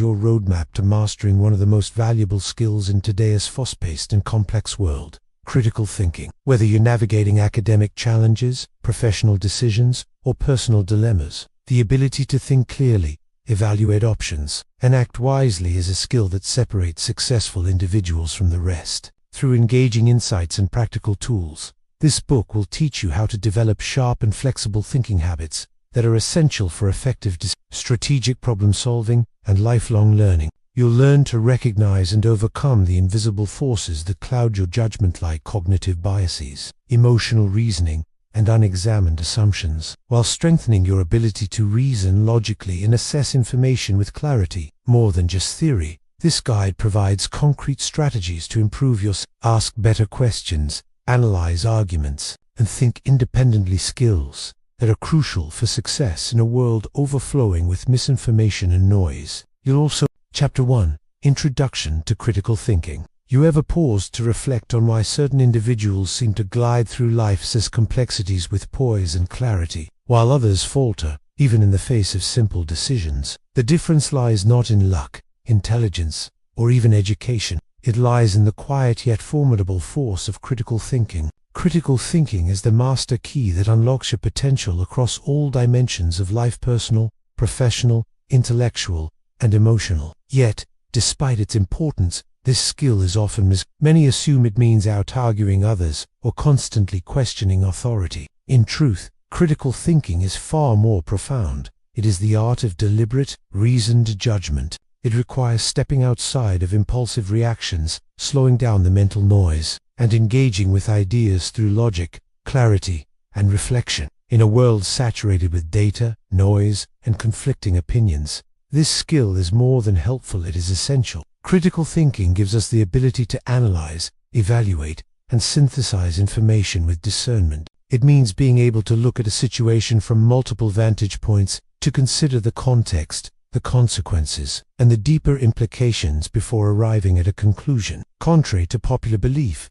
your roadmap to mastering one of the most valuable skills in today's fast-paced and complex world: critical thinking. Whether you're navigating academic challenges, professional decisions, or personal dilemmas, the ability to think clearly, evaluate options, and act wisely is a skill that separates successful individuals from the rest. Through engaging insights and practical tools, this book will teach you how to develop sharp and flexible thinking habits that are essential for effective strategic problem solving and lifelong learning. You'll learn to recognize and overcome the invisible forces that cloud your judgment, like cognitive biases, emotional reasoning, and unexamined assumptions, while strengthening your ability to reason logically and assess information with clarity. More than just theory, this guide provides concrete strategies to improve your ask better questions, analyze arguments, and think independently, skills that are crucial for success in a world overflowing with misinformation and noise. You'll also Chapter 1: Introduction to Critical Thinking. You ever paused to reflect on why certain individuals seem to glide through life's complexities with poise and clarity, while others falter, even in the face of simple decisions? The difference lies not in luck, intelligence, or even education. It lies in the quiet yet formidable force of critical thinking. Critical thinking is the master key that unlocks your potential across all dimensions of life: personal, professional, intellectual, and emotional. Yet, despite its importance, this skill is often many assume it means out-arguing others or constantly questioning authority. In truth, critical thinking is far more profound. It is the art of deliberate, reasoned judgment. It requires stepping outside of impulsive reactions, slowing down the mental noise, and engaging with ideas through logic, clarity, and reflection. In a world saturated with data, noise, and conflicting opinions, this skill is more than helpful, it is essential. Critical thinking gives us the ability to analyze, evaluate, and synthesize information with discernment. It means being able to look at a situation from multiple vantage points, to consider the context, the consequences, and the deeper implications before arriving at a conclusion. Contrary to popular belief,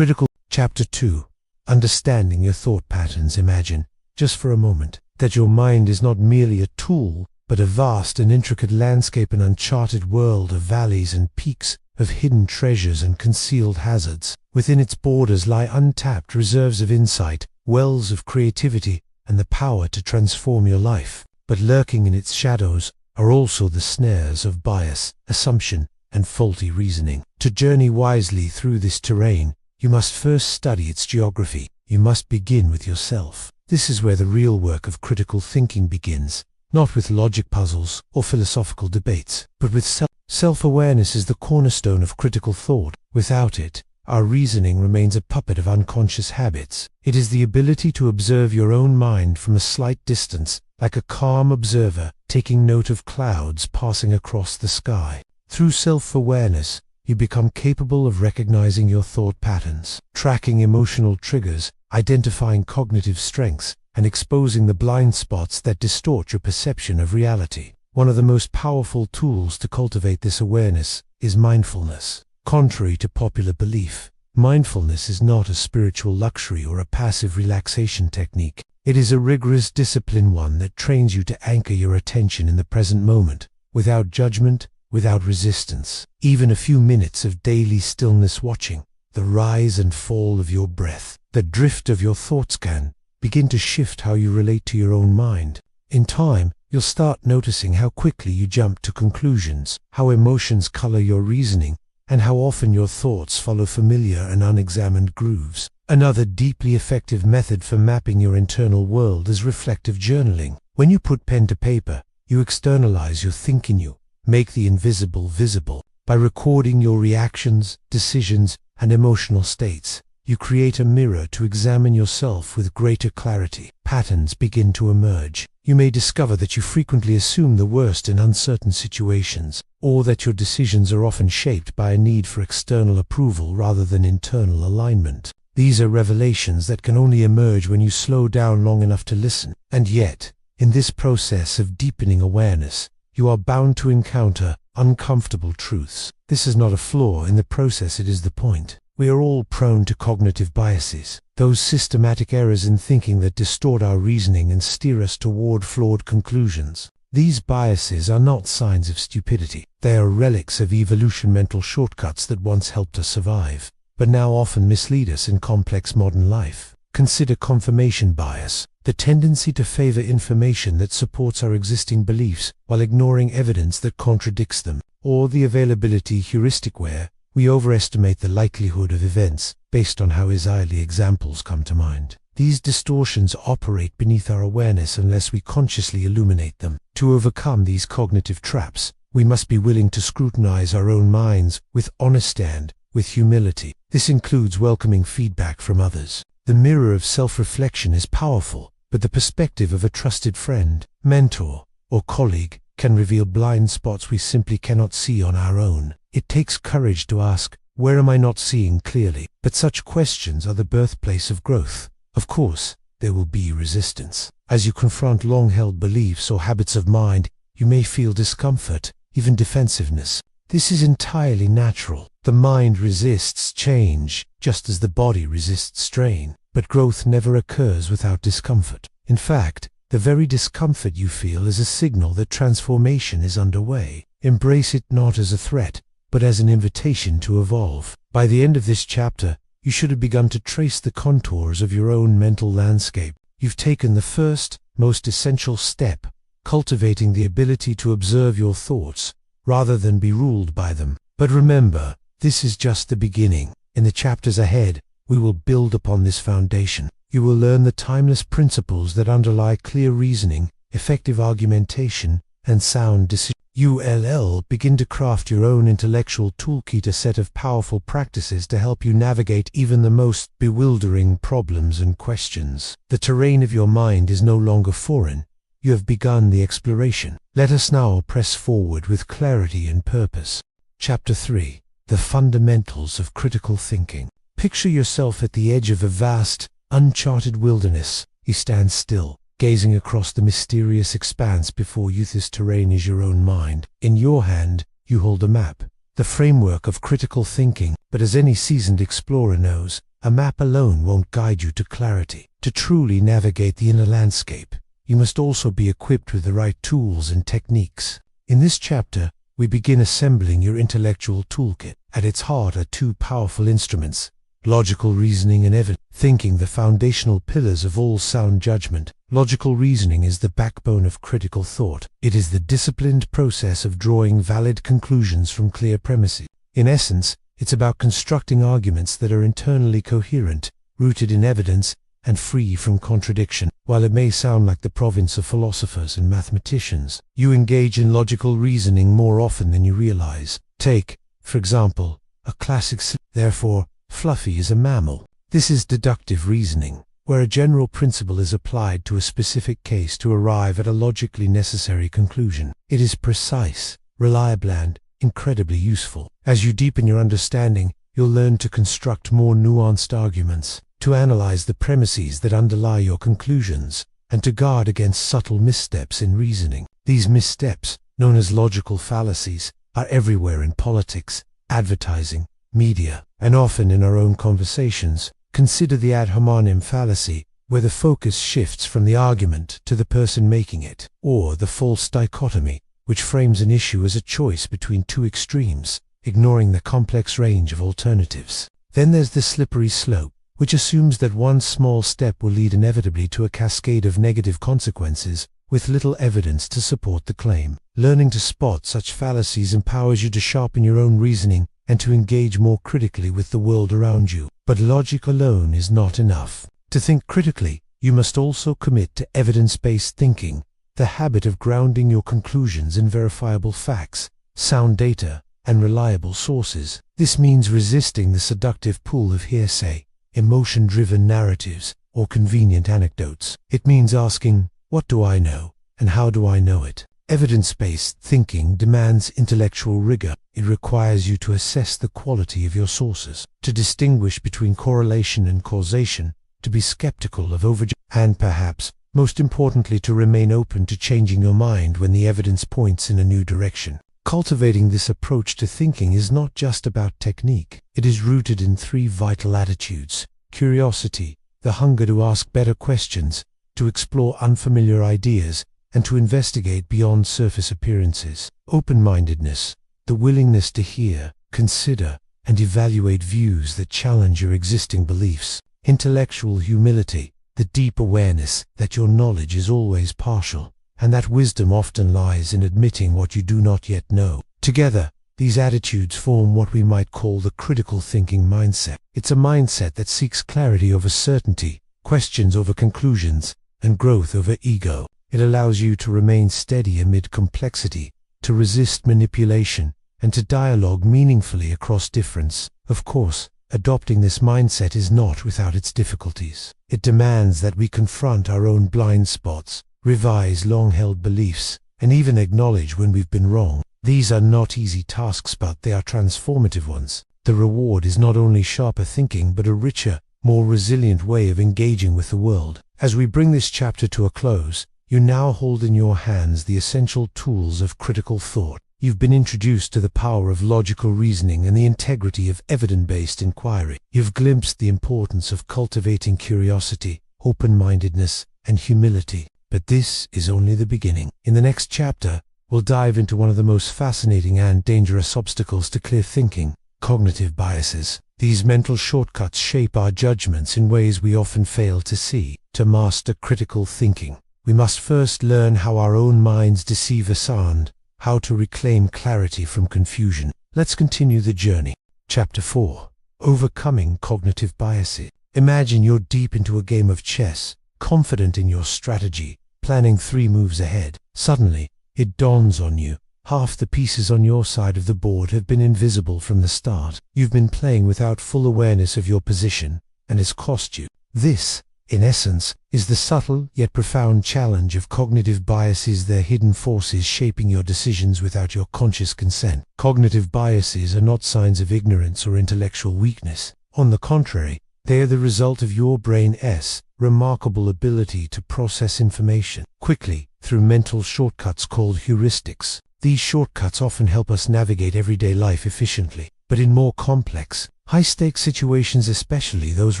Chapter 2: Understanding Your Thought Patterns. Imagine, just for a moment, that your mind is not merely a tool, but a vast and intricate landscape, an uncharted world of valleys and peaks, of hidden treasures and concealed hazards. Within its borders lie untapped reserves of insight, wells of creativity, and the power to transform your life. But lurking in its shadows are also the snares of bias, assumption, and faulty reasoning. To journey wisely through this terrain, you must first study its geography. You must begin with yourself. This is where the real work of critical thinking begins. Not with logic puzzles or philosophical debates, but with self-awareness is the cornerstone of critical thought. Without it, our reasoning remains a puppet of unconscious habits. It is the ability to observe your own mind from a slight distance, like a calm observer taking note of clouds passing across the sky. Through self-awareness, you become capable of recognizing your thought patterns, tracking emotional triggers, identifying cognitive strengths, and exposing the blind spots that distort your perception of reality. One of the most powerful tools to cultivate this awareness is mindfulness. Contrary to popular belief, mindfulness is not a spiritual luxury or a passive relaxation technique. It is a rigorous discipline, one that trains you to anchor your attention in the present moment, without judgment, without resistance. Even a few minutes of daily stillness, watching the rise and fall of your breath, the drift of your thoughts, can begin to shift how you relate to your own mind. In time, you'll start noticing how quickly you jump to conclusions, how emotions color your reasoning, and how often your thoughts follow familiar and unexamined grooves. Another deeply effective method for mapping your internal world is reflective journaling. When you put pen to paper, you externalize your thinking. You make the invisible visible. By recording your reactions, decisions, and emotional states, you create a mirror to examine yourself with greater clarity. Patterns begin to emerge. You may discover that you frequently assume the worst in uncertain situations, or that your decisions are often shaped by a need for external approval rather than internal alignment. These are revelations that can only emerge when you slow down long enough to listen. And yet, in this process of deepening awareness, you are bound to encounter uncomfortable truths. This is not a flaw in the process, it is the point. We are all prone to cognitive biases, those systematic errors in thinking that distort our reasoning and steer us toward flawed conclusions. These biases are not signs of stupidity. They are relics of evolution, mental shortcuts that once helped us survive, but now often mislead us in complex modern life. Consider confirmation bias, the tendency to favor information that supports our existing beliefs while ignoring evidence that contradicts them, or the availability heuristic where we overestimate the likelihood of events based on how easily examples come to mind. These distortions operate beneath our awareness unless we consciously illuminate them. To overcome these cognitive traps, we must be willing to scrutinize our own minds with honesty and with humility. This includes welcoming feedback from others. The mirror of self-reflection is powerful, but the perspective of a trusted friend, mentor, or colleague can reveal blind spots we simply cannot see on our own. It takes courage to ask, where am I not seeing clearly? But such questions are the birthplace of growth. Of course, there will be resistance. As you confront long-held beliefs or habits of mind, you may feel discomfort, even defensiveness. This is entirely natural. The mind resists change, just as the body resists strain. But growth never occurs without discomfort. In fact, the very discomfort you feel is a signal that transformation is underway. Embrace it not as a threat, but as an invitation to evolve. By the end of this chapter, you should have begun to trace the contours of your own mental landscape. You've taken the first, most essential step, cultivating the ability to observe your thoughts, rather than be ruled by them. But remember, this is just the beginning. In the chapters ahead, we will build upon this foundation. You will learn the timeless principles that underlie clear reasoning, effective argumentation, and sound decision. You'll begin to craft your own intellectual toolkit, a set of powerful practices to help you navigate even the most bewildering problems and questions. The terrain of your mind is no longer foreign. You have begun the exploration. Let us now press forward with clarity and purpose. Chapter 3. The Fundamentals of Critical Thinking. Picture yourself at the edge of a vast, uncharted wilderness. You stand still, gazing across the mysterious expanse before you. This terrain is your own mind. In your hand, you hold a map, the framework of critical thinking. But as any seasoned explorer knows, a map alone won't guide you to clarity. To truly navigate the inner landscape, you must also be equipped with the right tools and techniques. In this chapter, we begin assembling your intellectual toolkit. At its heart are two powerful instruments: logical reasoning and evidence thinking, the foundational pillars of all sound judgment. Logical reasoning is the backbone of critical thought. It is the disciplined process of drawing valid conclusions from clear premises. In essence, it's about constructing arguments that are internally coherent, rooted in evidence, and free from contradiction. While it may sound like the province of philosophers and mathematicians, you engage in logical reasoning more often than you realize. Take, for example, a classic therefore, Fluffy is a mammal. This is deductive reasoning, where a general principle is applied to a specific case to arrive at a logically necessary conclusion. It is precise, reliable, and incredibly useful. As you deepen your understanding, you'll learn to construct more nuanced arguments, to analyze the premises that underlie your conclusions, and to guard against subtle missteps in reasoning. These missteps, known as logical fallacies, are everywhere in politics, advertising, media, and often in our own conversations. Consider the ad hominem fallacy, where the focus shifts from the argument to the person making it, or the false dichotomy, which frames an issue as a choice between two extremes, ignoring the complex range of alternatives. Then there's the slippery slope, which assumes that one small step will lead inevitably to a cascade of negative consequences, with little evidence to support the claim. Learning to spot such fallacies empowers you to sharpen your own reasoning and to engage more critically with the world around you. But logic alone is not enough. To think critically, you must also commit to evidence-based thinking, the habit of grounding your conclusions in verifiable facts, sound data, and reliable sources. This means resisting the seductive pull of hearsay, emotion-driven narratives, or convenient anecdotes. It means asking, what do I know, and how do I know it? Evidence-based thinking demands intellectual rigor. It requires you to assess the quality of your sources, to distinguish between correlation and causation, to be skeptical of and perhaps, most importantly, to remain open to changing your mind when the evidence points in a new direction. Cultivating this approach to thinking is not just about technique. It is rooted in three vital attitudes: curiosity, the hunger to ask better questions, to explore unfamiliar ideas, and to investigate beyond surface appearances. Open-mindedness, the willingness to hear, consider, and evaluate views that challenge your existing beliefs. Intellectual humility, the deep awareness that your knowledge is always partial, and that wisdom often lies in admitting what you do not yet know. Together, these attitudes form what we might call the critical thinking mindset. It's a mindset that seeks clarity over certainty, questions over conclusions, and growth over ego. It allows you to remain steady amid complexity, to resist manipulation, and to dialogue meaningfully across difference. Of course, adopting this mindset is not without its difficulties. It demands that we confront our own blind spots, revise long-held beliefs, and even acknowledge when we've been wrong. These are not easy tasks, but they are transformative ones. The reward is not only sharper thinking, but a richer, more resilient way of engaging with the world. As we bring this chapter to a close, you now hold in your hands the essential tools of critical thought. You've been introduced to the power of logical reasoning and the integrity of evidence-based inquiry. You've glimpsed the importance of cultivating curiosity, open-mindedness, and humility. But this is only the beginning. In the next chapter, we'll dive into one of the most fascinating and dangerous obstacles to clear thinking: cognitive biases. These mental shortcuts shape our judgments in ways we often fail to see. To master critical thinking, we must first learn how our own minds deceive us and how to reclaim clarity from confusion. Let's continue the journey. Chapter 4. Overcoming cognitive biases. Imagine you're deep into a game of chess, confident in your strategy, planning 3 moves ahead. Suddenly, it dawns on you: half the pieces on your side of the board have been invisible from the start. You've been playing without full awareness of your position, and it's cost you. This, in essence, is the subtle yet profound challenge of cognitive biases. They're hidden forces shaping your decisions without your conscious consent. Cognitive biases are not signs of ignorance or intellectual weakness. On the contrary, they are the result of your brain's remarkable ability to process information quickly through mental shortcuts called heuristics. These shortcuts often help us navigate everyday life efficiently, but in more complex, high-stakes situations, especially those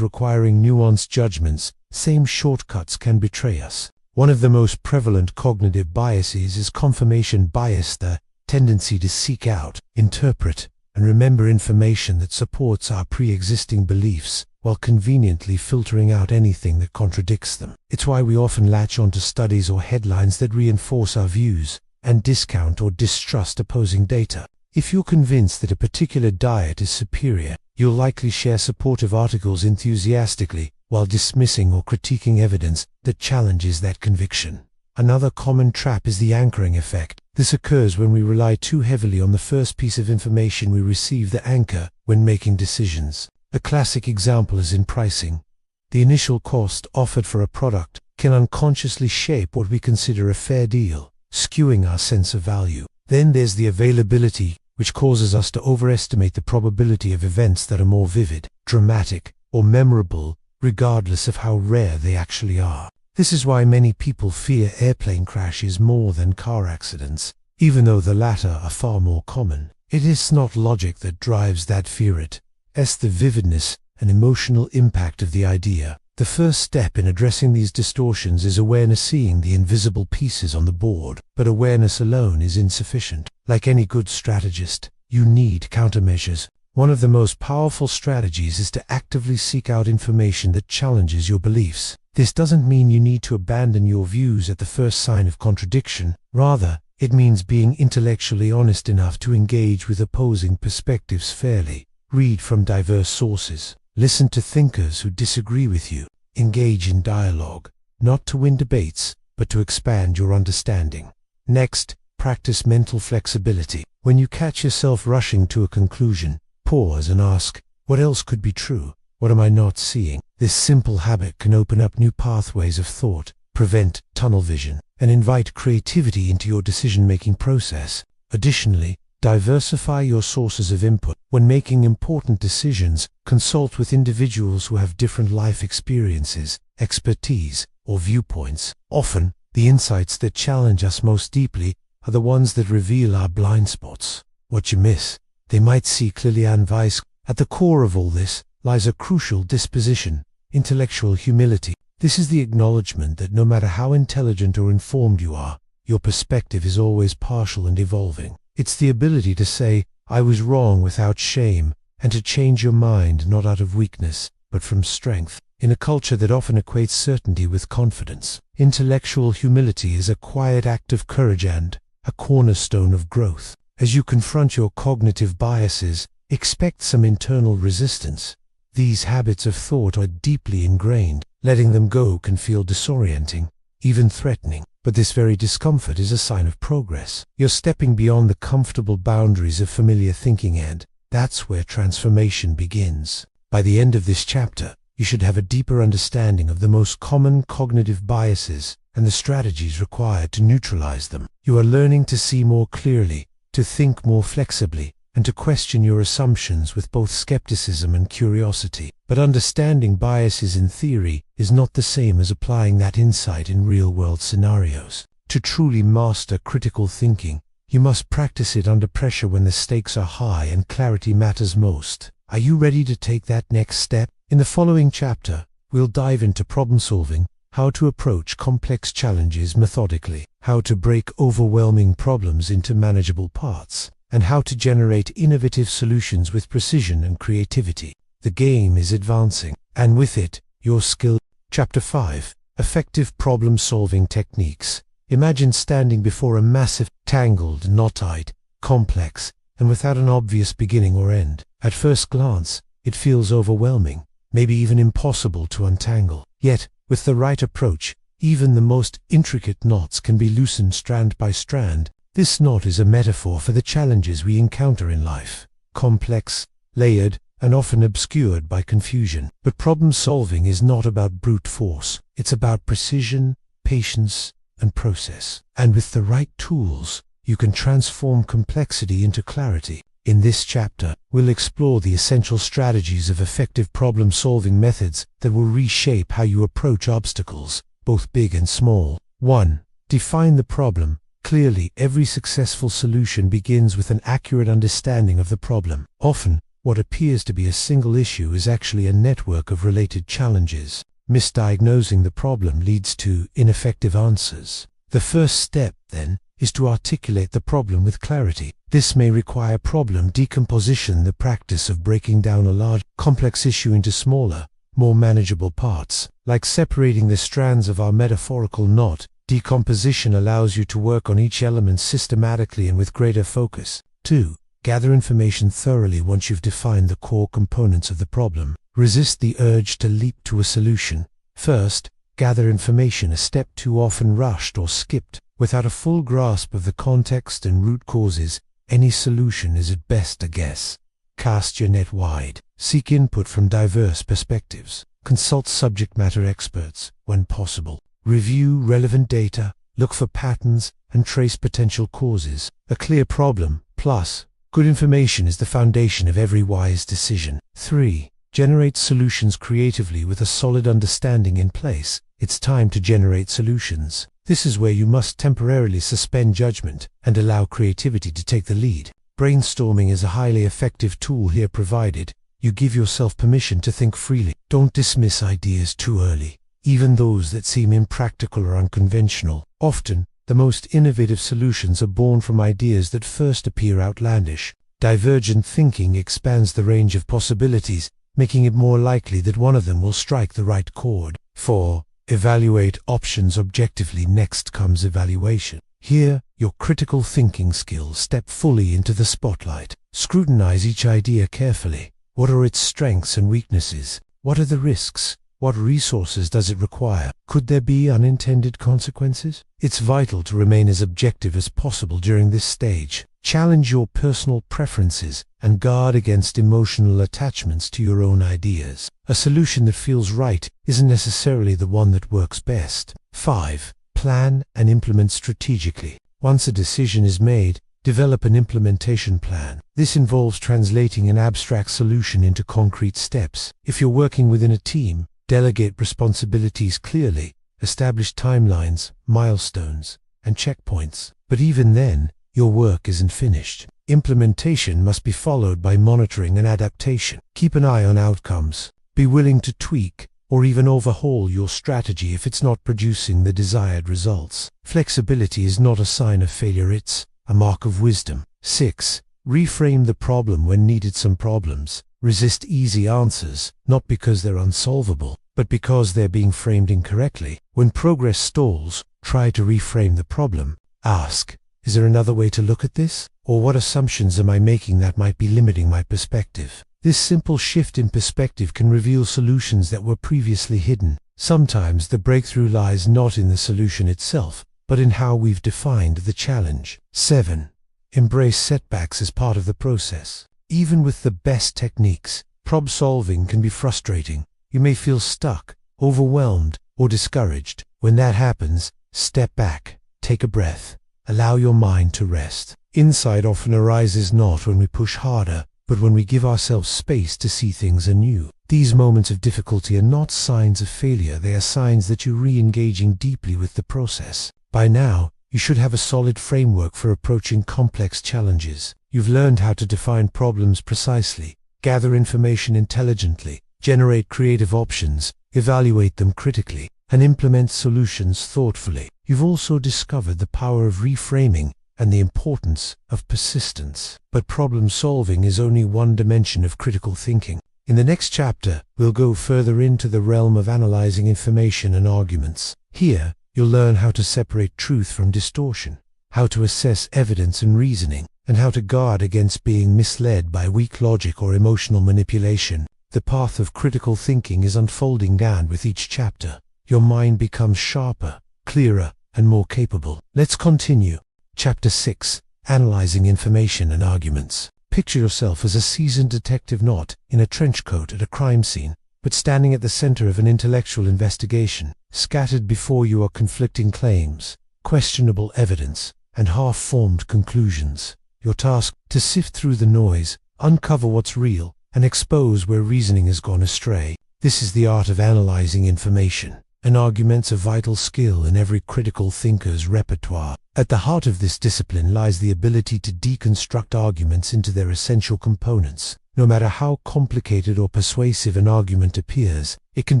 requiring nuanced judgments, same shortcuts can betray us. One of the most prevalent cognitive biases is confirmation bias, the tendency to seek out, interpret, and remember information that supports our pre-existing beliefs, while conveniently filtering out anything that contradicts them. It's why we often latch onto studies or headlines that reinforce our views, and discount or distrust opposing data. If you're convinced that a particular diet is superior, you'll likely share supportive articles enthusiastically, while dismissing or critiquing evidence that challenges that conviction. Another common trap is the anchoring effect. This occurs when we rely too heavily on the first piece of information we receive, the anchor, when making decisions. A classic example is in pricing. The initial cost offered for a product can unconsciously shape what we consider a fair deal, skewing our sense of value. Then there's the availability, which causes us to overestimate the probability of events that are more vivid, dramatic, or memorable, regardless of how rare they actually are. This is why many people fear airplane crashes more than car accidents, even though the latter are far more common. It is not logic that drives that fear, it's the vividness and emotional impact of the idea. The first step in addressing these distortions is awareness, seeing the invisible pieces on the board. But awareness alone is insufficient. Like any good strategist, you need countermeasures. One of the most powerful strategies is to actively seek out information that challenges your beliefs. This doesn't mean you need to abandon your views at the first sign of contradiction. Rather, it means being intellectually honest enough to engage with opposing perspectives fairly. Read from diverse sources. Listen to thinkers who disagree with you. Engage in dialogue, not to win debates, but to expand your understanding. Next, practice mental flexibility. When you catch yourself rushing to a conclusion, pause and ask, what else could be true? What am I not seeing? This simple habit can open up new pathways of thought, prevent tunnel vision, and invite creativity into your decision-making process. Additionally, diversify your sources of input. When making important decisions, consult with individuals who have different life experiences, expertise, or viewpoints. Often, the insights that challenge us most deeply are the ones that reveal our blind spots. What you miss, they might see clearly and vice. At the core of all this lies a crucial disposition: intellectual humility. This is the acknowledgement that no matter how intelligent or informed you are, your perspective is always partial and evolving. It's the ability to say, "I was wrong" without shame, and to change your mind not out of weakness, but from strength. In a culture that often equates certainty with confidence, intellectual humility is a quiet act of courage and a cornerstone of growth. As you confront your cognitive biases, expect some internal resistance. These habits of thought are deeply ingrained. Letting them go can feel disorienting, even threatening, but this very discomfort is a sign of progress. You're stepping beyond the comfortable boundaries of familiar thinking, and that's where transformation begins. By the end of this chapter, you should have a deeper understanding of the most common cognitive biases and the strategies required to neutralize them. You are learning to see more clearly, to think more flexibly, and to question your assumptions with both skepticism and curiosity. But understanding biases in theory is not the same as applying that insight in real-world scenarios. To truly master critical thinking, you must practice it under pressure when the stakes are high and clarity matters most. Are you ready to take that next step? In the following chapter, we'll dive into problem-solving, how to approach complex challenges methodically, how to break overwhelming problems into manageable parts, and how to generate innovative solutions with precision and creativity. The game is advancing, and with it, your skill. Chapter 5. Effective problem-solving techniques. Imagine standing before a massive, tangled, knot-tied, complex, and without an obvious beginning or end. At first glance, it feels overwhelming, maybe even impossible to untangle. Yet, with the right approach, even the most intricate knots can be loosened strand by strand. This knot is a metaphor for the challenges we encounter in life. Complex, layered, and often obscured by confusion. But problem solving is not about brute force. It's about precision, patience, and process. And with the right tools, you can transform complexity into clarity. In this chapter, we'll explore the essential strategies of effective problem-solving methods that will reshape how you approach obstacles, both big and small. 1. Define the problem clearly. Every successful solution begins with an accurate understanding of the problem. Often, what appears to be a single issue is actually a network of related challenges. Misdiagnosing the problem leads to ineffective answers. The first step, then, is to articulate the problem with clarity. This may require problem decomposition, the practice of breaking down a large, complex issue into smaller, more manageable parts. Like separating the strands of our metaphorical knot, decomposition allows you to work on each element systematically and with greater focus. 2. Gather information thoroughly. Once you've defined the core components of the problem, resist the urge to leap to a solution. First, gather information, a step too often rushed or skipped. Without a full grasp of the context and root causes, any solution is at best a guess. Cast your net wide. Seek input from diverse perspectives. Consult subject matter experts when possible. Review relevant data, look for patterns, and trace potential causes. A clear problem, plus good information, is the foundation of every wise decision. 3. Generate solutions creatively. With a solid understanding in place, it's time to generate solutions. This is where you must temporarily suspend judgment and allow creativity to take the lead. Brainstorming is a highly effective tool here, provided you give yourself permission to think freely. Don't dismiss ideas too early, even those that seem impractical or unconventional. Often, the most innovative solutions are born from ideas that first appear outlandish. Divergent thinking expands the range of possibilities, making it more likely that one of them will strike the right chord. 4. Evaluate options objectively. Next comes evaluation. Here, your critical thinking skills step fully into the spotlight. Scrutinize each idea carefully. What are its strengths and weaknesses? What are the risks? What resources does it require? Could there be unintended consequences? It's vital to remain as objective as possible during this stage. Challenge your personal preferences and guard against emotional attachments to your own ideas. A solution that feels right isn't necessarily the one that works best. 5. Plan and implement strategically. Once a decision is made, develop an implementation plan. This involves translating an abstract solution into concrete steps. If you're working within a team, delegate responsibilities clearly, establish timelines, milestones, and checkpoints. But even then, your work isn't finished. Implementation must be followed by monitoring and adaptation. Keep an eye on outcomes. Be willing to tweak, or even overhaul your strategy if it's not producing the desired results. Flexibility is not a sign of failure, it's a mark of wisdom. 6. Reframe the problem when needed. Some problems resist easy answers, not because they're unsolvable, but because they're being framed incorrectly. When progress stalls, try to reframe the problem. Ask, is there another way to look at this? Or what assumptions am I making that might be limiting my perspective? This simple shift in perspective can reveal solutions that were previously hidden. Sometimes the breakthrough lies not in the solution itself, but in how we've defined the challenge. 7. Embrace setbacks as part of the process. Even with the best techniques, problem solving can be frustrating. You may feel stuck, overwhelmed, or discouraged. When that happens, step back, take a breath, allow your mind to rest. Insight often arises not when we push harder, but when we give ourselves space to see things anew. These moments of difficulty are not signs of failure, they are signs that you're re-engaging deeply with the process. By now, you should have a solid framework for approaching complex challenges. You've learned how to define problems precisely, gather information intelligently, generate creative options, evaluate them critically, and implement solutions thoughtfully. You've also discovered the power of reframing and the importance of persistence. But problem solving is only one dimension of critical thinking. In the next chapter, we'll go further into the realm of analyzing information and arguments. Here, you'll learn how to separate truth from distortion, how to assess evidence and reasoning, and how to guard against being misled by weak logic or emotional manipulation. The path of critical thinking is unfolding down with each chapter. Your mind becomes sharper, clearer, and more capable. Let's continue. Chapter 6. Analyzing information and arguments. Picture yourself as a seasoned detective, not in a trench coat at a crime scene, but standing at the center of an intellectual investigation. Scattered before you are conflicting claims, questionable evidence, and half-formed conclusions. Your task, to sift through the noise, uncover what's real, and expose where reasoning has gone astray. This is the art of analyzing information. An argument's a vital skill in every critical thinker's repertoire. At the heart of this discipline lies the ability to deconstruct arguments into their essential components. No matter how complicated or persuasive an argument appears, it can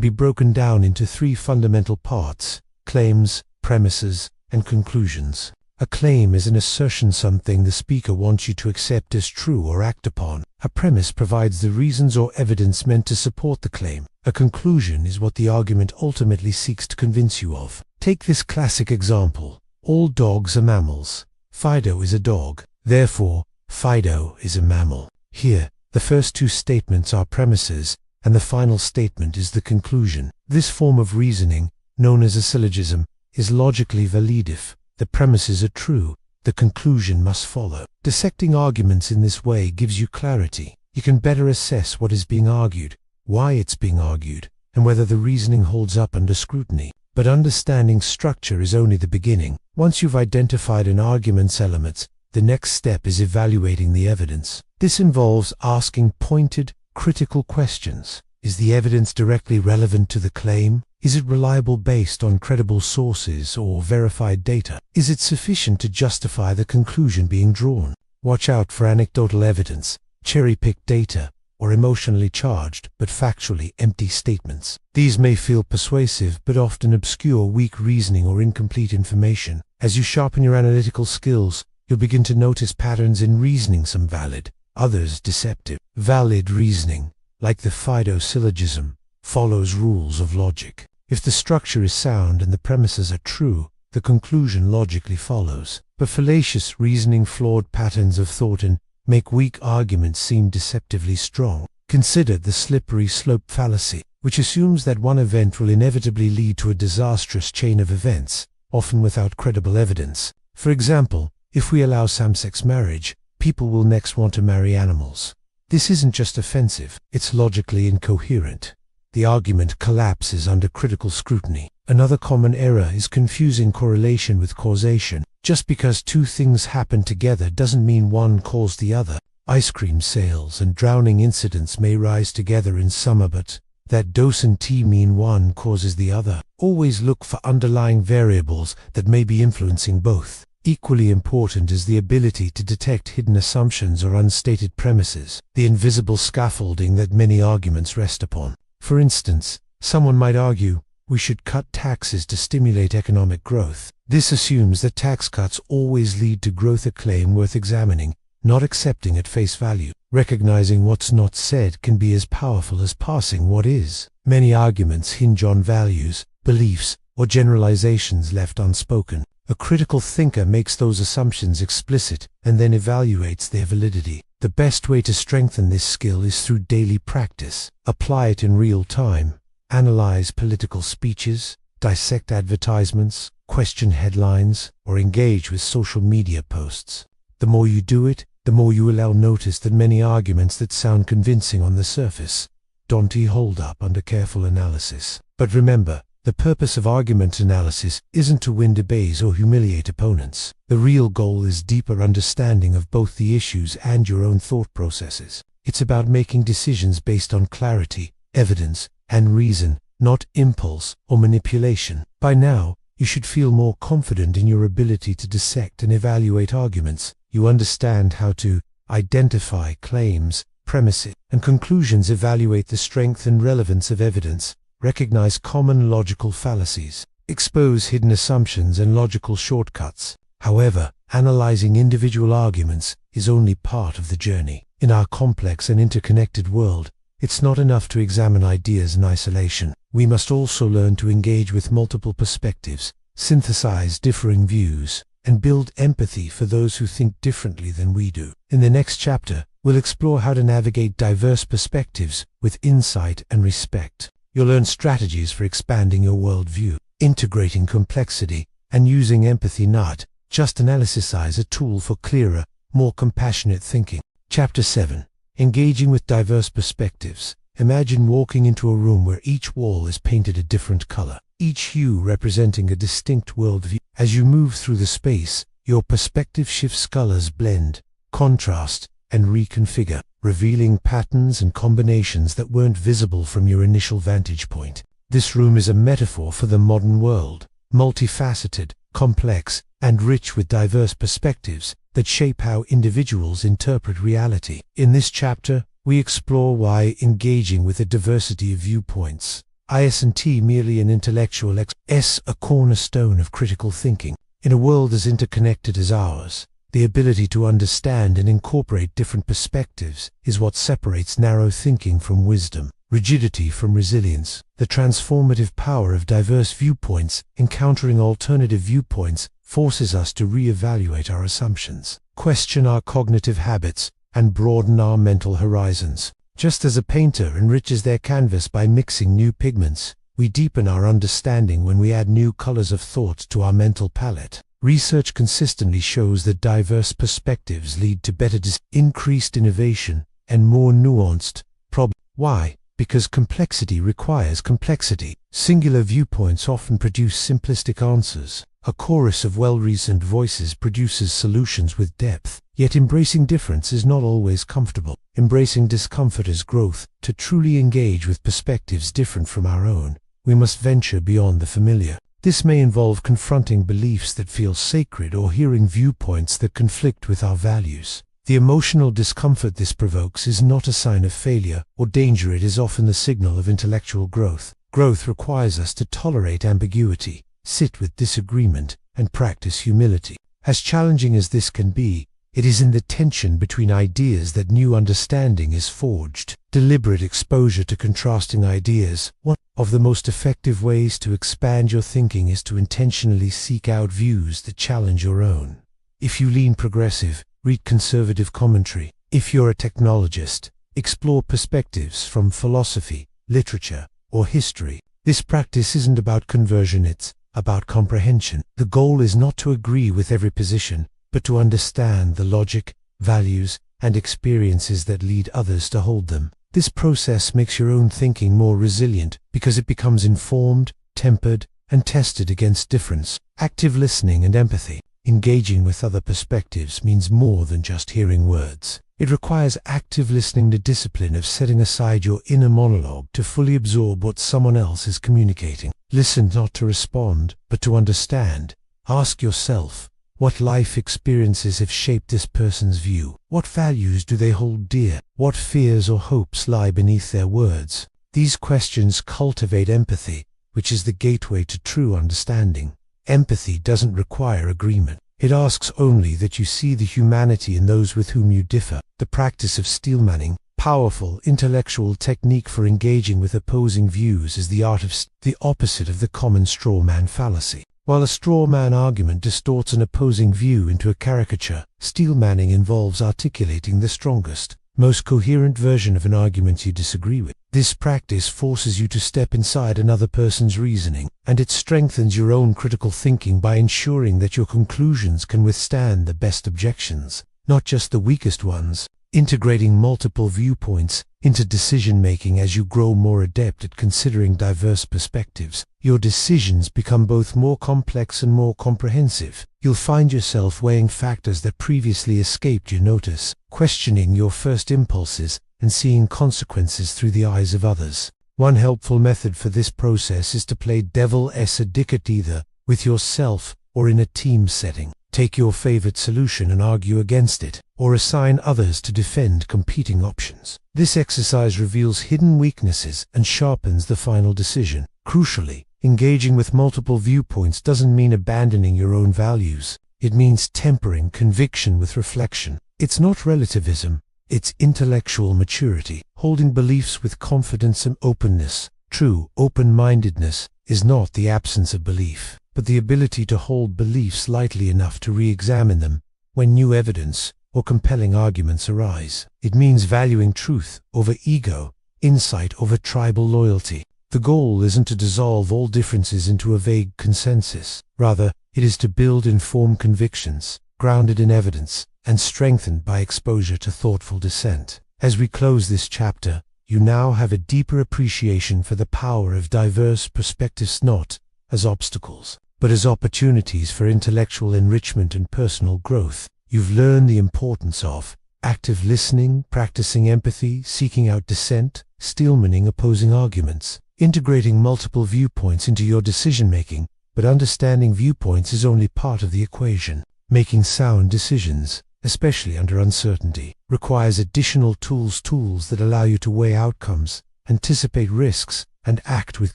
be broken down into three fundamental parts: claims, premises, and conclusions. A claim is an assertion, something the speaker wants you to accept as true or act upon. A premise provides the reasons or evidence meant to support the claim. A conclusion is what the argument ultimately seeks to convince you of. Take this classic example. All dogs are mammals. Fido is a dog. Therefore, Fido is a mammal. Here, the first two statements are premises, and the final statement is the conclusion. This form of reasoning, known as a syllogism, is logically valid. If the premises are true, the conclusion must follow. Dissecting arguments in this way gives you clarity. You can better assess what is being argued, why it's being argued, and whether the reasoning holds up under scrutiny. But understanding structure is only the beginning. Once you've identified an argument's elements, the next step is evaluating the evidence. This involves asking pointed, critical questions. Is the evidence directly relevant to the claim? Is it reliable based on credible sources or verified data? Is it sufficient to justify the conclusion being drawn? Watch out for anecdotal evidence, cherry-picked data, or emotionally charged but factually empty statements. These may feel persuasive but often obscure weak reasoning or incomplete information. As you sharpen your analytical skills, you'll begin to notice patterns in reasoning, some valid, others deceptive. Valid reasoning, like the Fido syllogism, follows rules of logic. If the structure is sound and the premises are true, the conclusion logically follows. But fallacious reasoning, flawed patterns of thought, and make weak arguments seem deceptively strong. Consider the slippery slope fallacy, which assumes that one event will inevitably lead to a disastrous chain of events, often without credible evidence. For example, if we allow same-sex marriage, people will next want to marry animals. This isn't just offensive, it's logically incoherent. The argument collapses under critical scrutiny. Another common error is confusing correlation with causation. Just because two things happen together doesn't mean one caused the other. Ice cream sales and drowning incidents may rise together in summer, but that doesn't mean one causes the other. Always look for underlying variables that may be influencing both. Equally important is the ability to detect hidden assumptions or unstated premises, the invisible scaffolding that many arguments rest upon. For instance, Someone might argue, we should cut taxes to stimulate economic growth. This assumes that tax cuts always lead to growth, a claim worth examining, not accepting at face value. Recognizing what's not said can be as powerful as parsing what is. Many arguments hinge on values, beliefs, or generalizations left unspoken. A critical thinker makes those assumptions explicit and then evaluates their validity. The best way to strengthen this skill is through daily practice. Apply it in real time. Analyze political speeches, dissect advertisements, question headlines, or engage with social media posts. The more you do it, the more you will notice that many arguments that sound convincing on the surface don't hold up under careful analysis. But remember, the purpose of argument analysis isn't to win debates or humiliate opponents. The real goal is deeper understanding of both the issues and your own thought processes. It's about making decisions based on clarity, evidence, and reason, not impulse or manipulation. By now, you should feel more confident in your ability to dissect and evaluate arguments. You understand how to identify claims, premises, and conclusions, evaluate the strength and relevance of evidence, recognize common logical fallacies, expose hidden assumptions and logical shortcuts. However, analyzing individual arguments is only part of the journey. In our complex and interconnected world, it's not enough to examine ideas in isolation. We must also learn to engage with multiple perspectives, synthesize differing views, and build empathy for those who think differently than we do. In the next chapter, we'll explore how to navigate diverse perspectives with insight and respect. You'll learn strategies for expanding your worldview, integrating complexity, and using empathy, not just analysis, as a tool for clearer, more compassionate thinking. Chapter 7. Engaging with diverse perspectives. Imagine walking into a room where each wall is painted a different color, each hue representing a distinct worldview. As you move through the space, your perspective shifts, colors blend, contrast, and reconfigure, revealing patterns and combinations that weren't visible from your initial vantage point. This room is a metaphor for the modern world, multifaceted, complex, and rich with diverse perspectives that shape how individuals interpret reality. In this chapter, we explore why engaging with a diversity of viewpoints isn't merely an intellectual a cornerstone of critical thinking. In a world as interconnected as ours, the ability to understand and incorporate different perspectives is what separates narrow thinking from wisdom, rigidity from resilience. The transformative power of diverse viewpoints, encountering alternative viewpoints, forces us to reevaluate our assumptions, question our cognitive habits, and broaden our mental horizons. Just as a painter enriches their canvas by mixing new pigments, we deepen our understanding when we add new colors of thought to our mental palette. Research consistently shows that diverse perspectives lead to better increased innovation, and more nuanced problems. Why? Because complexity requires complexity. Singular viewpoints often produce simplistic answers. A chorus of well-reasoned voices produces solutions with depth. Yet embracing difference is not always comfortable. Embracing discomfort is growth. To truly engage with perspectives different from our own, we must venture beyond the familiar. This may involve confronting beliefs that feel sacred or hearing viewpoints that conflict with our values. The emotional discomfort this provokes is not a sign of failure or danger. It is often the signal of intellectual growth. Growth requires us to tolerate ambiguity, sit with disagreement, and practice humility. As challenging as this can be, it is in the tension between ideas that new understanding is forged. Deliberate exposure to contrasting ideas. One of the most effective ways to expand your thinking is to intentionally seek out views that challenge your own. If you lean progressive, read conservative commentary. If you're a technologist, explore perspectives from philosophy, literature, or history. This practice isn't about conversion, it's about comprehension. The goal is not to agree with every position, but to understand the logic, values, and experiences that lead others to hold them. This process makes your own thinking more resilient because it becomes informed, tempered, and tested against difference. Active listening and empathy. Engaging with other perspectives means more than just hearing words. It requires active listening, the discipline of setting aside your inner monologue to fully absorb what someone else is communicating. Listen not to respond, but to understand. Ask yourself, what life experiences have shaped this person's view? What values do they hold dear? What fears or hopes lie beneath their words? These questions cultivate empathy, which is the gateway to true understanding. Empathy doesn't require agreement. It asks only that you see the humanity in those with whom you differ. The practice of steelmanning, powerful intellectual technique for engaging with opposing views, is the art of the opposite of the common straw man fallacy. While a straw man argument distorts an opposing view into a caricature, steelmanning involves articulating the strongest, most coherent version of an argument you disagree with. This practice forces you to step inside another person's reasoning, and it strengthens your own critical thinking by ensuring that your conclusions can withstand the best objections, not just the weakest ones. Integrating multiple viewpoints into decision-making. As you grow more adept at considering diverse perspectives, your decisions become both more complex and more comprehensive. You'll find yourself weighing factors that previously escaped your notice, questioning your first impulses, and seeing consequences through the eyes of others. One helpful method for this process is to play devil's advocate, either with yourself or in a team setting. Take your favorite solution and argue against it, or assign others to defend competing options. This exercise reveals hidden weaknesses and sharpens the final decision. Crucially, engaging with multiple viewpoints doesn't mean abandoning your own values. It means tempering conviction with reflection. It's not relativism, it's intellectual maturity, holding beliefs with confidence and openness. True open-mindedness is not the absence of belief, but the ability to hold beliefs lightly enough to re-examine them when new evidence or compelling arguments arise. It means valuing truth over ego, insight over tribal loyalty. The goal isn't to dissolve all differences into a vague consensus. Rather, it is to build informed convictions, grounded in evidence, and strengthened by exposure to thoughtful dissent. As we close this chapter, you now have a deeper appreciation for the power of diverse perspectives, not as obstacles, but as opportunities for intellectual enrichment and personal growth. You've learned the importance of active listening, practicing empathy, seeking out dissent, steelmanning opposing arguments, integrating multiple viewpoints into your decision-making. But understanding viewpoints is only part of the equation. Making sound decisions, especially under uncertainty, requires additional tools that allow you to weigh outcomes, anticipate risks, and act with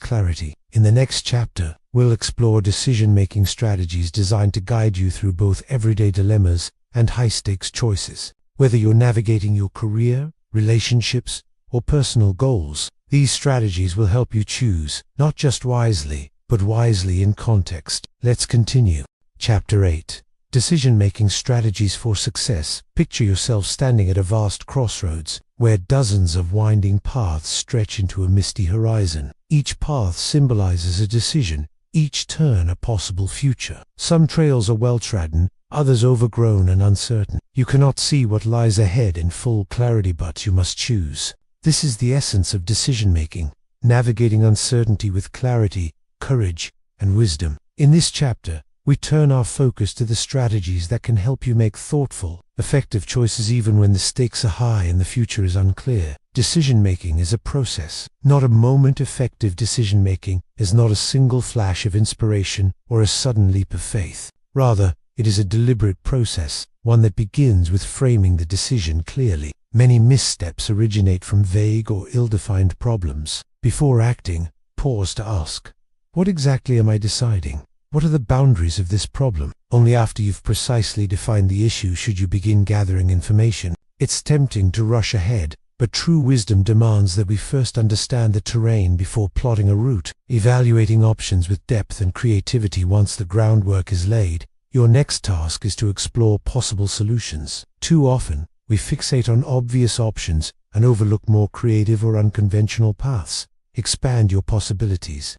clarity. In the next chapter, we'll explore decision-making strategies designed to guide you through both everyday dilemmas and high-stakes choices. Whether you're navigating your career, relationships, or personal goals, these strategies will help you choose, not just wisely, but wisely in context. Let's continue. Chapter 8. Decision-making strategies for success. Picture yourself standing at a vast crossroads, where dozens of winding paths stretch into a misty horizon. Each path symbolizes a decision, each turn a possible future. Some trails are well-trodden, others overgrown and uncertain. You cannot see what lies ahead in full clarity, but you must choose. This is the essence of decision-making, navigating uncertainty with clarity, courage, and wisdom. In this chapter, we turn our focus to the strategies that can help you make thoughtful, effective choices even when the stakes are high and the future is unclear. Decision-making is a process, not a moment. Effective decision-making is not a single flash of inspiration or a sudden leap of faith. Rather, it is a deliberate process, one that begins with framing the decision clearly. Many missteps originate from vague or ill-defined problems. Before acting, pause to ask, what exactly am I deciding? What are the boundaries of this problem? Only after you've precisely defined the issue should you begin gathering information. It's tempting to rush ahead, but true wisdom demands that we first understand the terrain before plotting a route. Evaluating options with depth and creativity. Once the groundwork is laid, your next task is to explore possible solutions. Too often, we fixate on obvious options and overlook more creative or unconventional paths. Expand your possibilities.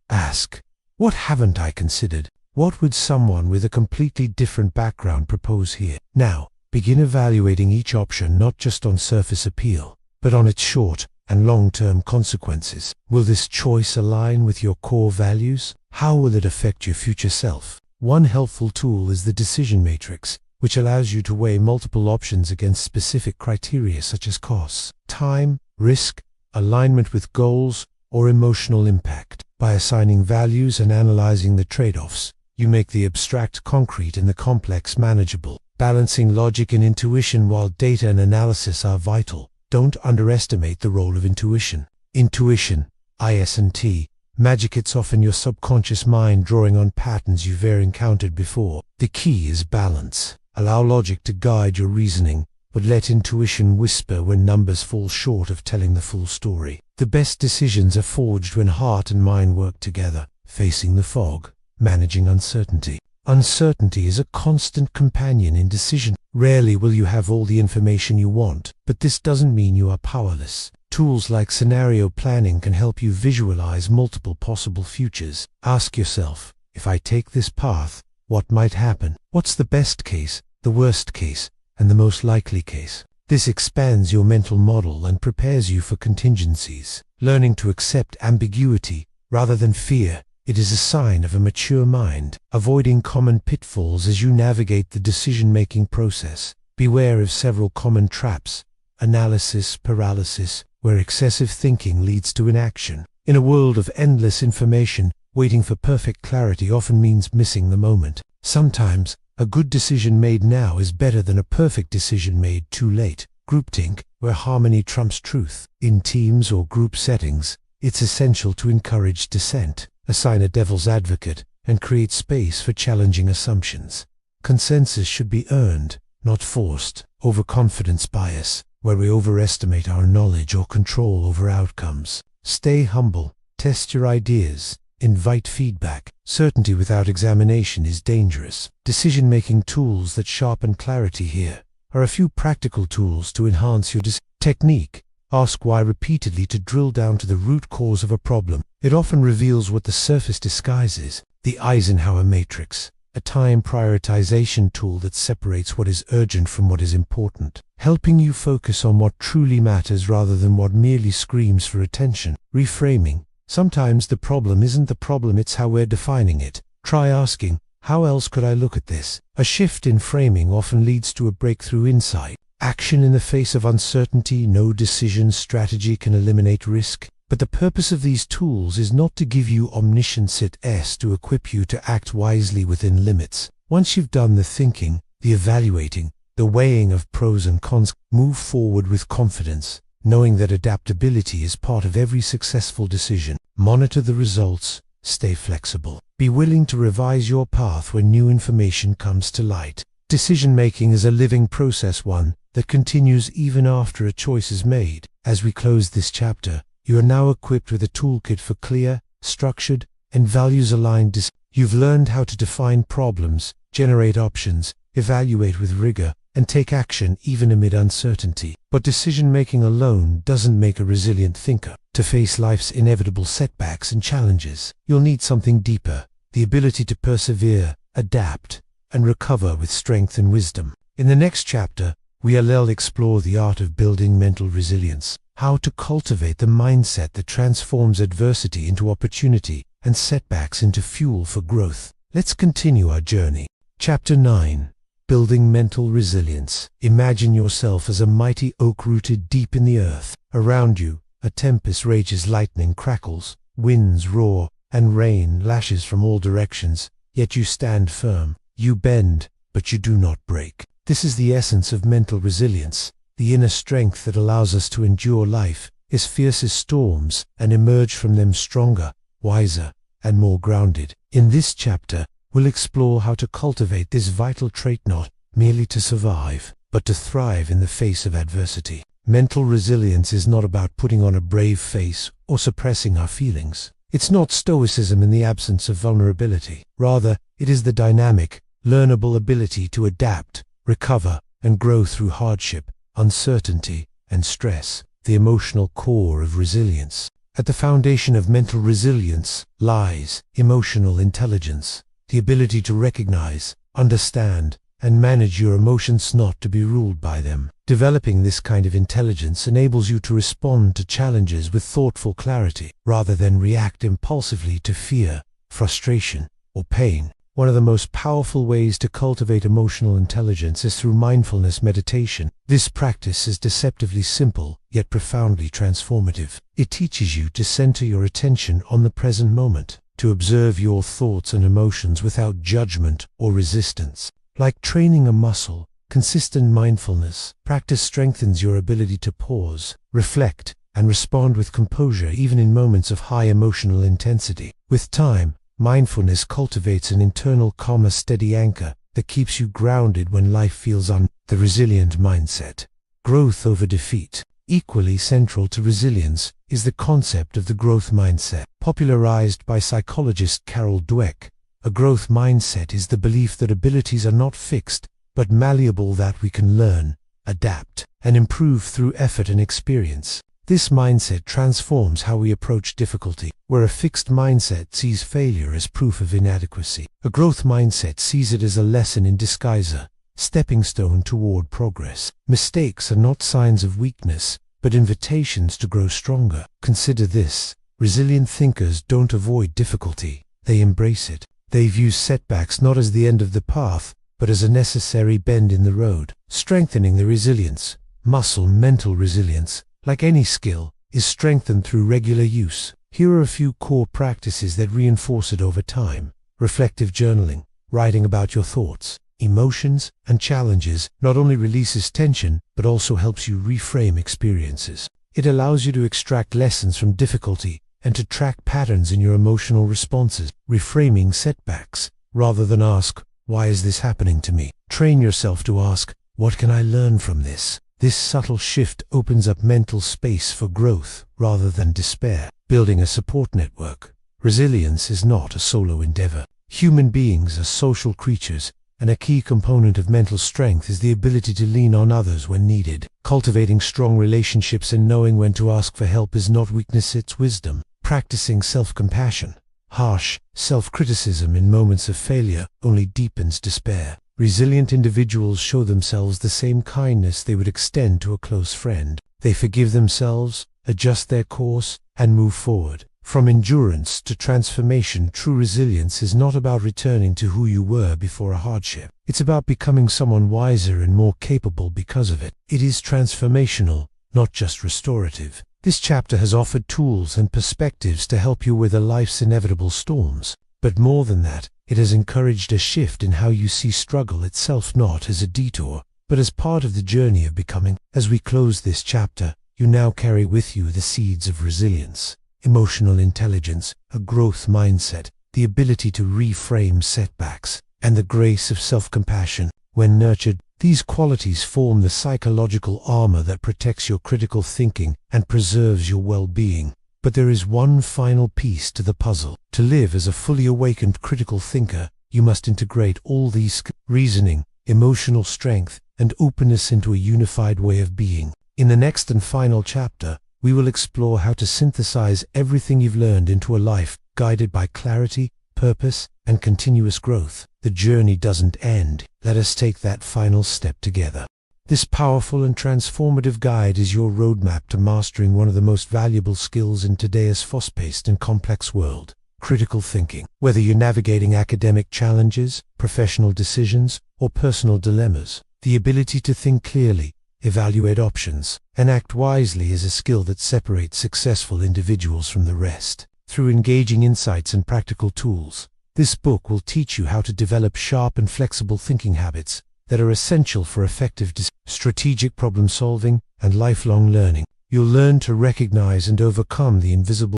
Ask, what haven't I considered? What would someone with a completely different background propose here? Now, begin evaluating each option not just on surface appeal, but on its short and long-term consequences. Will this choice align with your core values? How will it affect your future self? One helpful tool is the decision matrix, which allows you to weigh multiple options against specific criteria such as costs, time, risk, alignment with goals, or emotional impact. By assigning values and analyzing the trade-offs, you make the abstract concrete and the complex manageable. Balancing logic and intuition. While data and analysis are vital, don't underestimate the role of intuition. Intuition, ISNT. Magic. It's often your subconscious mind drawing on patterns you've encountered before. The key is balance. Allow logic to guide your reasoning, but let intuition whisper when numbers fall short of telling the full story. The best decisions are forged when heart and mind work together. Facing the fog, managing uncertainty. Uncertainty is a constant companion in decision. Rarely will you have all the information you want, but this doesn't mean you are powerless. Tools like scenario planning can help you visualize multiple possible futures. Ask yourself, if I take this path, what might happen? What's the best case, the worst case, and the most likely case? This expands your mental model and prepares you for contingencies. Learning to accept ambiguity rather than fear. It is a sign of a mature mind. Avoiding common pitfalls as you navigate the decision-making process. Beware of several common traps. Analysis paralysis, where excessive thinking leads to inaction. In a world of endless information, waiting for perfect clarity often means missing the moment. Sometimes, a good decision made now is better than a perfect decision made too late. Groupthink, where harmony trumps truth. In teams or group settings, it's essential to encourage dissent. Assign a devil's advocate, and create space for challenging assumptions. Consensus should be earned, not forced. Overconfidence bias, where we overestimate our knowledge or control over outcomes. Stay humble, test your ideas, invite feedback. Certainty without examination is dangerous. Decision-making tools that sharpen clarity. Here are a few practical tools to enhance your technique. Ask why repeatedly to drill down to the root cause of a problem. It often reveals what the surface disguises. The Eisenhower matrix, a time prioritization tool that separates what is urgent from what is important, helping you focus on what truly matters rather than what merely screams for attention. Reframing. Sometimes the problem isn't the problem, it's how we're defining it. Try asking, how else could I look at this? A shift in framing often leads to a breakthrough insight. Action in the face of uncertainty. No decision strategy can eliminate risk, but the purpose of these tools is not to give you omniscience. It's to equip you to act wisely within limits. Once you've done the thinking, the evaluating, the weighing of pros and cons, move forward with confidence, knowing that adaptability is part of every successful decision. Monitor the results, stay flexible. Be willing to revise your path when new information comes to light. Decision-making is a living process, one that continues even after a choice is made. As we close this chapter, you are now equipped with a toolkit for clear, structured, and values-aligned decisions. You've learned how to define problems, generate options, evaluate with rigor, and take action even amid uncertainty. But decision-making alone doesn't make a resilient thinker. To face life's inevitable setbacks and challenges, you'll need something deeper: the ability to persevere, adapt, and recover with strength and wisdom. In the next chapter, we'll explore the art of building mental resilience, how to cultivate the mindset that transforms adversity into opportunity and setbacks into fuel for growth. Let's continue our journey. Chapter 9. Building mental resilience. Imagine yourself as a mighty oak rooted deep in the earth. Around you, a tempest rages, lightning crackles, winds roar, and rain lashes from all directions, yet you stand firm. You bend, but you do not break. This is the essence of mental resilience, the inner strength that allows us to endure life, its fiercest storms, and emerge from them stronger, wiser, and more grounded. In this chapter, we'll explore how to cultivate this vital trait, not merely to survive, but to thrive in the face of adversity. Mental resilience is not about putting on a brave face or suppressing our feelings. It's not stoicism in the absence of vulnerability. Rather, it is the dynamic, learnable ability to adapt, recover, and grow through hardship, uncertainty, and stress, the emotional core of resilience. At the foundation of mental resilience lies emotional intelligence, the ability to recognize, understand, and manage your emotions, not to be ruled by them. Developing this kind of intelligence enables you to respond to challenges with thoughtful clarity, rather than react impulsively to fear, frustration, or pain. One of the most powerful ways to cultivate emotional intelligence is through mindfulness meditation. This practice is deceptively simple, yet profoundly transformative. It teaches you to center your attention on the present moment, to observe your thoughts and emotions without judgment or resistance. Like training a muscle, consistent mindfulness practice strengthens your ability to pause, reflect, and respond with composure even in moments of high emotional intensity. With time, mindfulness cultivates an internal calm, a steady anchor that keeps you grounded when life feels on. The resilient mindset. Growth over defeat. Equally central to resilience is the concept of the growth mindset. Popularized by psychologist Carol Dweck, a growth mindset is the belief that abilities are not fixed, but malleable, that we can learn, adapt, and improve through effort and experience. This mindset transforms how we approach difficulty. Where a fixed mindset sees failure as proof of inadequacy, a growth mindset sees it as a lesson in disguise, a stepping stone toward progress. Mistakes are not signs of weakness, but invitations to grow stronger. Consider this: resilient thinkers don't avoid difficulty, they embrace it. They view setbacks not as the end of the path, but as a necessary bend in the road. Strengthening the resilience. Mental resilience, like any skill, is strengthened through regular use. Here are a few core practices that reinforce it over time. Reflective journaling. Writing about your thoughts, emotions, and challenges not only releases tension, but also helps you reframe experiences. It allows you to extract lessons from difficulty and to track patterns in your emotional responses. Reframing setbacks. Rather than ask, "Why is this happening to me?" train yourself to ask, "What can I learn from this?" This subtle shift opens up mental space for growth rather than despair. Building a support network. Resilience is not a solo endeavor. Human beings are social creatures, and a key component of mental strength is the ability to lean on others when needed. Cultivating strong relationships and knowing when to ask for help is not weakness, it's wisdom. Practicing self-compassion. Harsh self-criticism in moments of failure only deepens despair. Resilient individuals show themselves the same kindness they would extend to a close friend. They forgive themselves, adjust their course, and move forward. From endurance to transformation, true resilience is not about returning to who you were before a hardship. It's about becoming someone wiser and more capable because of it. It is transformational, not just restorative. This chapter has offered tools and perspectives to help you weather life's inevitable storms. But more than that, it has encouraged a shift in how you see struggle itself, not as a detour, but as part of the journey of becoming. As we close this chapter, you now carry with you the seeds of resilience. Emotional intelligence, a growth mindset, the ability to reframe setbacks, and the grace of self-compassion. When nurtured, these qualities form the psychological armor that protects your critical thinking and preserves your well-being. But there is one final piece to the puzzle. To live as a fully awakened critical thinker, you must integrate all these reasoning, emotional strength, and openness into a unified way of being. In the next and final chapter, we will explore how to synthesize everything you've learned into a life guided by clarity, purpose, and continuous growth. The journey doesn't end. Let us take that final step together. This powerful and transformative guide is your roadmap to mastering one of the most valuable skills in today's fast-paced and complex world: critical thinking. Whether you're navigating academic challenges, professional decisions, or personal dilemmas, the ability to think clearly, evaluate options, and act wisely is a skill that separates successful individuals from the rest. Through engaging insights and practical tools, this book will teach you how to develop sharp and flexible thinking habits that are essential for effective strategic problem solving and lifelong learning. You'll learn to recognize and overcome the invisible